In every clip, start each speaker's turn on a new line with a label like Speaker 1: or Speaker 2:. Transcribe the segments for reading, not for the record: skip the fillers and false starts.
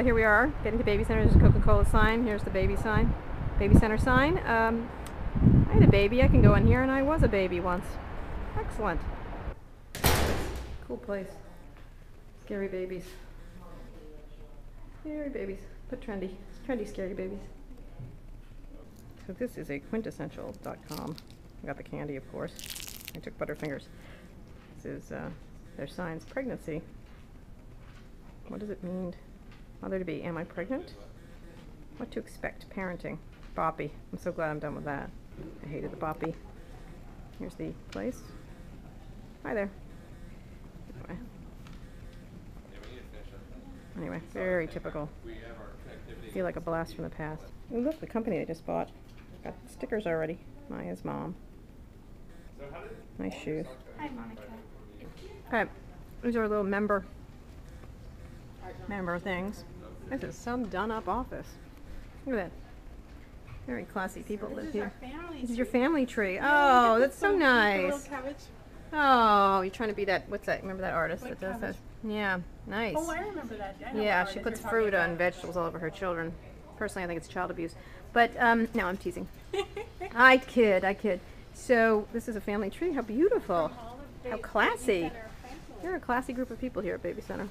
Speaker 1: here we are, getting to BabyCenter. There's a Coca-Cola sign. Here's the baby sign, BabyCenter sign. I had a baby. I can go in here, and I was a baby once. Excellent. Cool place. Scary babies. Scary babies. But trendy. Trendy scary babies. So this is a quintessential.com. I got the candy, of course. I took Butterfingers. This is their signs. Pregnancy. What does it mean? Mother to be. Am I pregnant? What to expect? Parenting. Boppy. I'm so glad I'm done with that. I hated the boppy. Here's the place. Hi there. Anyway, very typical. Feel like a blast from the past. Ooh, look, the company I just bought. Got stickers already. Maya's mom. Nice shoes.
Speaker 2: Hi, Monica.
Speaker 1: Okay, these are little member things. This is some done-up office. Look at that. Very classy people live here. This is your family tree. Oh, that's so nice. Oh, you're trying to be that, what's that? Remember that artist that does that? Yeah, nice.
Speaker 2: Oh, I remember that.
Speaker 1: Yeah, she puts fruit on vegetables all over her children. Personally, I think it's child abuse. But, no, I'm teasing. I kid. So, this is a family tree. How beautiful. How classy. You're a classy group of people here at BabyCenter.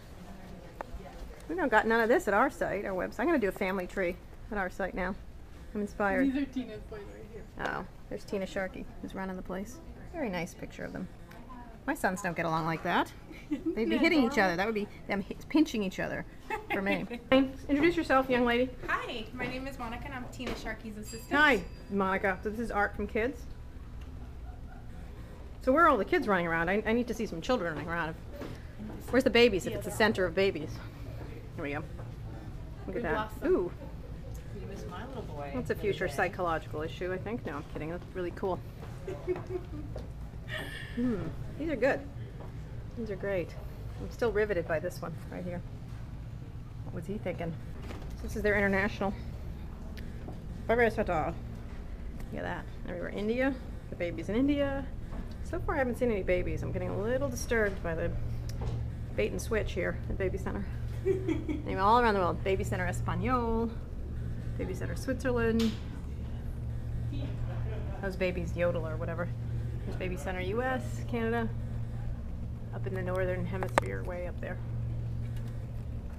Speaker 1: We don't got none of this at our site, our website. I'm going to do a family tree at our site now. I'm inspired.
Speaker 2: These are Tina's boys right here.
Speaker 1: Oh, there's Tina Sharkey, who's running the place. Very nice picture of them. My sons don't get along like that. They'd be hitting each other. That would be them pinching each other for me. Introduce yourself, young lady.
Speaker 3: Hi, my name is Monica and I'm Tina Sharkey's assistant.
Speaker 1: Hi, Monica. So this is art from kids. So where are all the kids running around? I need to see some children running around. Where's the babies if it's the center of babies? Here we go. Look at that. Ooh.
Speaker 3: You miss my little boy.
Speaker 1: That's a future psychological issue, I think. No, I'm kidding. That's really cool. These are good. These are great. I'm still riveted by this one right here. What was he thinking? This is their international. BabyCenter. Look at that. Everywhere. India. The babies in India. So far I haven't seen any babies. I'm getting a little disturbed by the bait and switch here at BabyCenter. Anyway, all around the world. BabyCenter Espanol. BabyCenter Switzerland. Those babies yodel or whatever. There's BabyCenter US, Canada. Up in the northern hemisphere, way up there.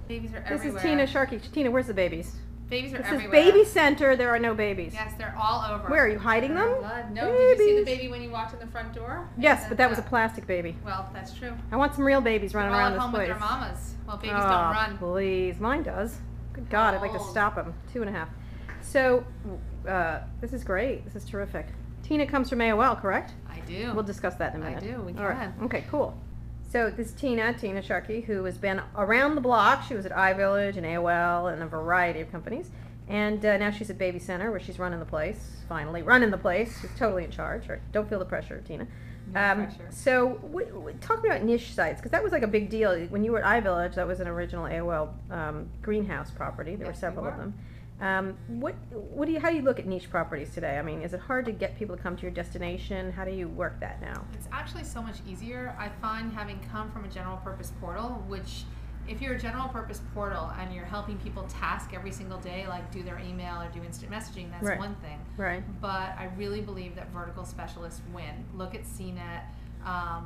Speaker 3: Babies are
Speaker 1: This
Speaker 3: everywhere.
Speaker 1: is Tina Sharkey. Tina, where's the babies?
Speaker 3: Babies are
Speaker 1: This
Speaker 3: everywhere.
Speaker 1: is BabyCenter. There are no babies.
Speaker 3: Yes, they're all over.
Speaker 1: Where are you hiding them?
Speaker 3: No, did you see the baby when you walked in the front door?
Speaker 1: Yes, but that was a plastic baby.
Speaker 3: Well, that's true.
Speaker 1: I want some real babies running
Speaker 3: They're all
Speaker 1: around
Speaker 3: at
Speaker 1: this
Speaker 3: home
Speaker 1: place.
Speaker 3: with their mamas. Well, babies don't
Speaker 1: Oh,
Speaker 3: run.
Speaker 1: please. Mine does. Good God, I'd like to stop them. 2.5. So, this is great. This is terrific. Tina comes from AOL, correct?
Speaker 3: I do.
Speaker 1: We'll discuss that in a minute.
Speaker 3: I do. We can.
Speaker 1: All right. Okay, cool. So this is Tina Sharkey, who has been around the block. She was at iVillage and AOL and a variety of companies. And now she's at BabyCenter, where she's running the place. Finally, running the place. She's totally in charge. Right? Don't feel the pressure, Tina.
Speaker 3: No pressure.
Speaker 1: So, talk about niche sites, because that was like a big deal. When you were at iVillage, that was an original AOL greenhouse property. There were several of them. How do you look at niche properties today? I mean, is it hard to get people to come to your destination? How do you work that now?
Speaker 3: It's actually so much easier. I find, having come from a general purpose portal, which if you're a general purpose portal and you're helping people task every single day, like do their email or do instant messaging, that's one thing.
Speaker 1: Right.
Speaker 3: But I really believe that vertical specialists win. Look at CNET.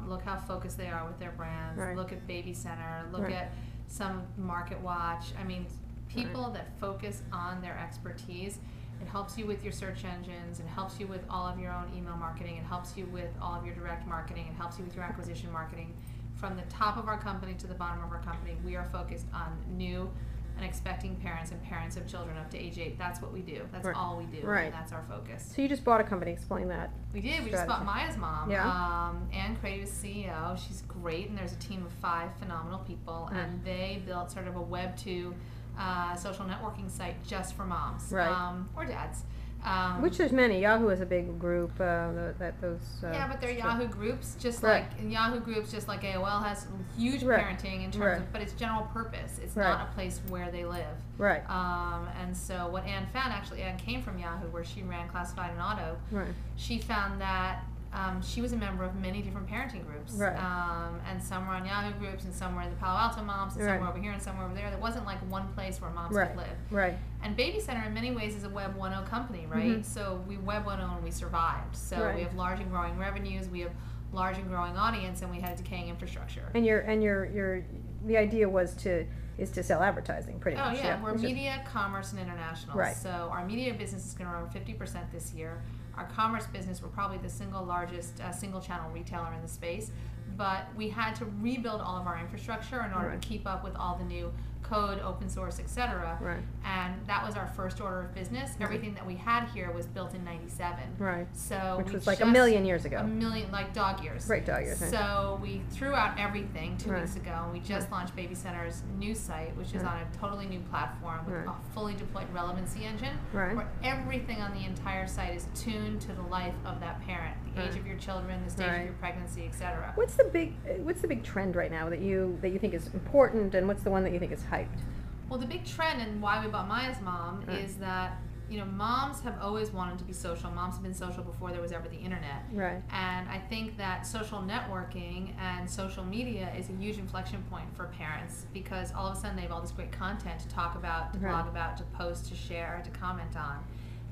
Speaker 3: Look how focused they are with their brands.
Speaker 1: Right.
Speaker 3: Look at BabyCenter. Look at some Market Watch. I mean, people that focus on their expertise. It helps you with your search engines. It helps you with all of your own email marketing. It helps you with all of your direct marketing. It helps you with your acquisition marketing. From the top of our company to the bottom of our company, we are focused on new and expecting parents and parents of children up to age 8. That's what we do. That's all we do.
Speaker 1: Right.
Speaker 3: And that's our focus.
Speaker 1: So you just bought a company. Explain that.
Speaker 3: We did. We just bought Maya's mom.
Speaker 1: Yeah.
Speaker 3: Ann Craig is CEO. She's great, and there's a team of 5 phenomenal people, and they built sort of a Web 2 social networking site just for moms, or dads.
Speaker 1: Which there's many. Yahoo is a big group.
Speaker 3: Yeah, but they're Yahoo groups, just like AOL has huge parenting in terms of, but it's general purpose. It's not a place where they live.
Speaker 1: Right.
Speaker 3: And so what Ann found, actually, Ann came from Yahoo, where she ran classified and auto.
Speaker 1: Right.
Speaker 3: She found that she was a member of many different parenting groups.
Speaker 1: Right.
Speaker 3: And some were on Yahoo groups, and some were in the Palo Alto Moms, and some were over here, and some were over there. There wasn't like one place where moms could live.
Speaker 1: Right.
Speaker 3: And BabyCenter in many ways is a Web 1.0 company, right?
Speaker 1: Mm-hmm.
Speaker 3: So we Web 1.0 and we survived. So we have large and growing revenues, we have large and growing audience, and we had a decaying infrastructure.
Speaker 1: And the idea is to sell advertising, pretty much.
Speaker 3: Oh yeah, we're media, commerce, and international.
Speaker 1: Right.
Speaker 3: So our media business is going to grow 50% this year. Our commerce business, we're probably the single largest single channel retailer in the space. But we had to rebuild all of our infrastructure in order to keep up with all the new code, open source, etc.
Speaker 1: Right.
Speaker 3: And that was our first order of business. Everything that we had here was built in '97.
Speaker 1: Right.
Speaker 3: So
Speaker 1: which was like a million years ago.
Speaker 3: A million, like dog years.
Speaker 1: Right, dog years.
Speaker 3: So we threw out everything 2 weeks ago, and we just launched BabyCenter's new site, which is on a totally new platform with a fully deployed relevancy engine, where everything on the entire site is tuned to the life of that parent, the age of your children, the stage of your pregnancy, etc.
Speaker 1: What's the big trend right now that you think is important, and what's the one that you think is hyped?
Speaker 3: Well, the big trend and why we bought Maya's mom is that, you know, moms have always wanted to be social. Moms have been social before there was ever the internet.
Speaker 1: Right.
Speaker 3: And I think that social networking and social media is a huge inflection point for parents, because all of a sudden they have all this great content to talk about, to blog about, to post, to share, to comment on.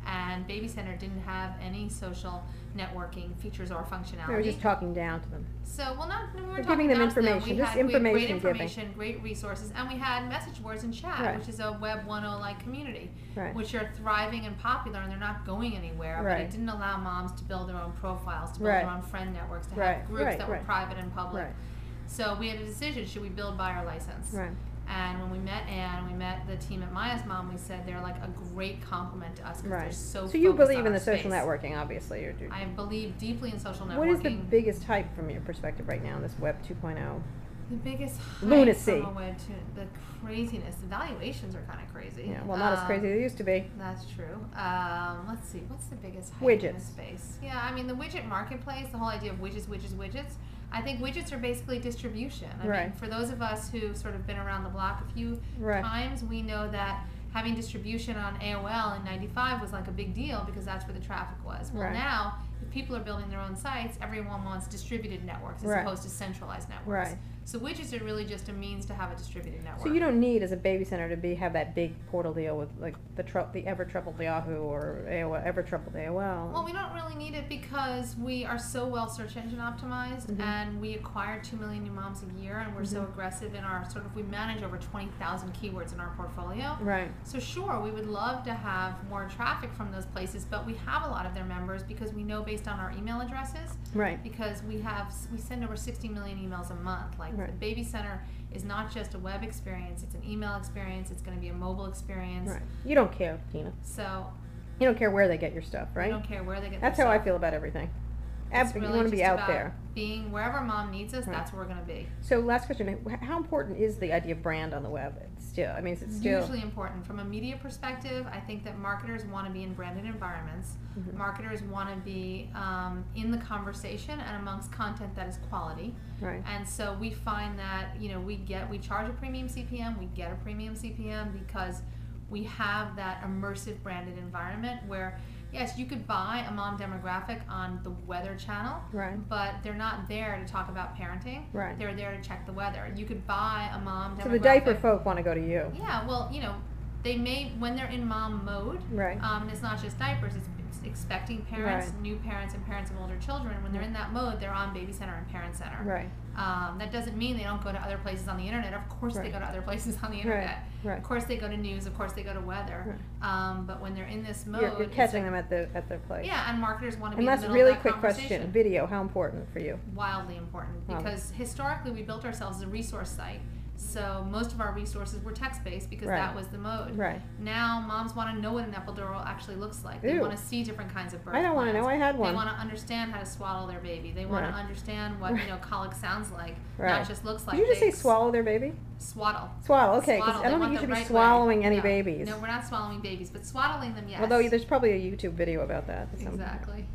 Speaker 3: And BabyCenter didn't have any social networking features or functionality.
Speaker 1: We were just talking down to them.
Speaker 3: So, well, we weren't
Speaker 1: giving
Speaker 3: talking
Speaker 1: them
Speaker 3: down
Speaker 1: information,
Speaker 3: to them.
Speaker 1: just
Speaker 3: We had
Speaker 1: information
Speaker 3: great
Speaker 1: giving.
Speaker 3: information, great resources, and we had message boards and chat, which is a Web 1.0-like community, which are thriving and popular, and they're not going anywhere. But it didn't allow moms to build their own profiles, to build their own friend networks, to have groups that were private and public. So we had a decision: should we build, buy, or license?
Speaker 1: Right.
Speaker 3: And when we met Anne, we met the team at Maya's mom, we said they're like a great compliment to us because they're so
Speaker 1: So you believe
Speaker 3: on
Speaker 1: in the
Speaker 3: our
Speaker 1: social
Speaker 3: space.
Speaker 1: networking, obviously.
Speaker 3: I believe deeply in social networking.
Speaker 1: What is the biggest hype from your perspective right now in this Web 2.0?
Speaker 3: The biggest hype
Speaker 1: Lunacy.
Speaker 3: from a Web 2, the craziness. The valuations are kind of crazy.
Speaker 1: Yeah, well, not as crazy as they used to be.
Speaker 3: That's true. Let's see, what's the biggest hype
Speaker 1: Widgets.
Speaker 3: in this space? Yeah, I mean, the widget marketplace, the whole idea of widgets. I think widgets are basically distribution. I mean, for those of us who sort of been around the block a few times, we know that having distribution on AOL in '95 was like a big deal because that's where the traffic was. Well, now, if people are building their own sites, everyone wants distributed networks as opposed to centralized networks. So widgets are really just a means to have a distributed network.
Speaker 1: So you don't need, as a BabyCenter, to have that big portal deal with like the ever troubled Yahoo or AOL, ever troubled AOL.
Speaker 3: Well, we don't really need it because we are so well search engine optimized, and we acquire 2 million new moms a year, and we're so aggressive in our we manage over 20,000 keywords in our portfolio. Right. So sure, we would love to have more traffic from those places, but we have a lot of their members because we know based on our email addresses. Right. Because we send over 60 million emails a month. Like the BabyCenter is not just a web experience; it's an email experience. It's going to be a mobile experience.
Speaker 1: Right. You don't care, Tina.
Speaker 3: So.
Speaker 1: You don't care where they get your stuff, right?
Speaker 3: You don't care where they get.
Speaker 1: That's
Speaker 3: their
Speaker 1: how
Speaker 3: stuff.
Speaker 1: I feel about everything.
Speaker 3: It's
Speaker 1: You
Speaker 3: really
Speaker 1: want to be
Speaker 3: just
Speaker 1: out
Speaker 3: about
Speaker 1: there.
Speaker 3: Being wherever mom needs us, that's where we're going to be.
Speaker 1: So last question: how important is the idea of brand on the web? Still, I mean, is it still
Speaker 3: hugely important from a media perspective? I think that marketers want to be in branded environments. Marketers want to be in the conversation and amongst content that is quality. Right. And so we find that we charge a premium CPM, we get a premium CPM because we have that immersive branded environment where. Yes, you could buy a mom demographic on the Weather Channel, but they're not there to talk about parenting. Right. They're there to check the weather. You could buy a mom demographic.
Speaker 1: So the diaper folk want to go to you.
Speaker 3: Yeah, well, they may, when they're in mom mode, it's not just diapers, it's expecting parents, new parents, and parents of older children. When they're in that mode, they're on BabyCenter and Parent Center. Right. That doesn't mean they don't go to other places on the internet. Of course they go to other places on the internet. Right. Of course they go to news. Of course they go to weather. But when they're in this mode,
Speaker 1: you're catching them at their place.
Speaker 3: Yeah, and marketers want to be in the
Speaker 1: And
Speaker 3: middle
Speaker 1: that's really
Speaker 3: of that
Speaker 1: quick question. Video, how important for you?
Speaker 3: Wildly important because historically we built ourselves as a resource site. So most of our resources were text-based because that was the mode. Right. Now moms want to know what an epidural actually looks like. They want to see different kinds of birth
Speaker 1: I don't want to know. I had one.
Speaker 3: They want to understand how to swaddle their baby. They want to understand what colic sounds like, not just looks like.
Speaker 1: Did you just say swallow their baby?
Speaker 3: Swaddle.
Speaker 1: Swaddle. Okay, because I don't think you should be swallowing any babies.
Speaker 3: No, we're not swallowing babies, but swaddling them, yes.
Speaker 1: Although there's probably a YouTube video about that.
Speaker 3: Exactly.